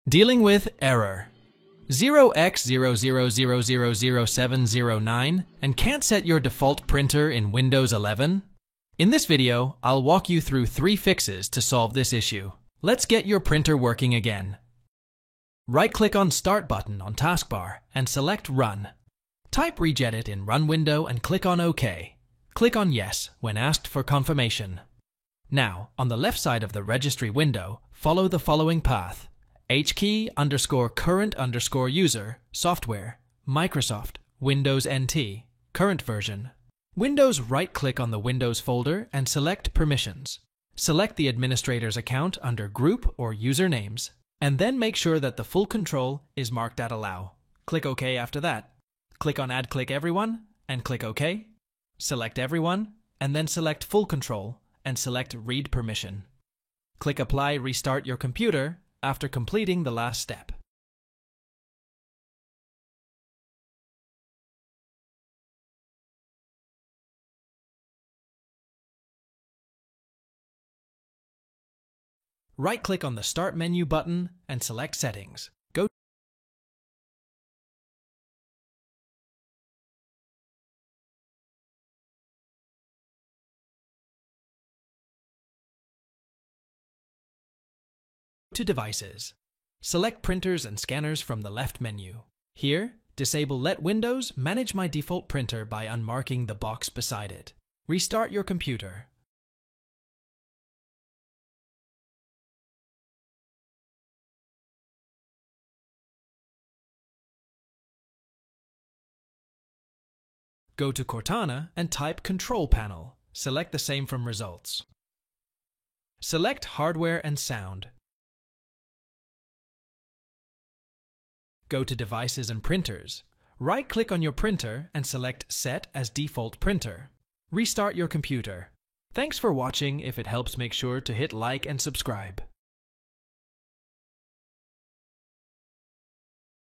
Dealing with error 0x00000709 and can't set your default printer in Windows 11? In this video, I'll walk you through 3 fixes to solve this issue. Let's get your printer working again. Right-click on Start button on taskbar and select Run. Type Regedit in Run window and click on OK. Click on Yes when asked for confirmation. Now, on the left side of the registry window, follow the following path. hkey_current_user, software, Microsoft, Windows NT, current version. Windows right-click on the Windows folder and select Permissions. Select the administrator's account under Group or Usernames, and then make sure that the full control is marked at Allow. Click OK after that. Click on Add Click Everyone and click OK. Select Everyone and then select Full Control and select Read Permission. Click Apply Restart your computer after completing the last step. Right-click on the Start menu button and select Settings. Go to Devices. Select Printers and Scanners from the left menu. Here, disable Let Windows manage my default printer by unmarking the box beside it. Restart your computer. Go to Cortana and type Control Panel. Select the same from Results. Select Hardware and Sound. Go to Devices and Printers. Right-click on your printer and select Set as Default Printer. Restart your computer. Thanks for watching. If it helps, make sure to hit like and subscribe.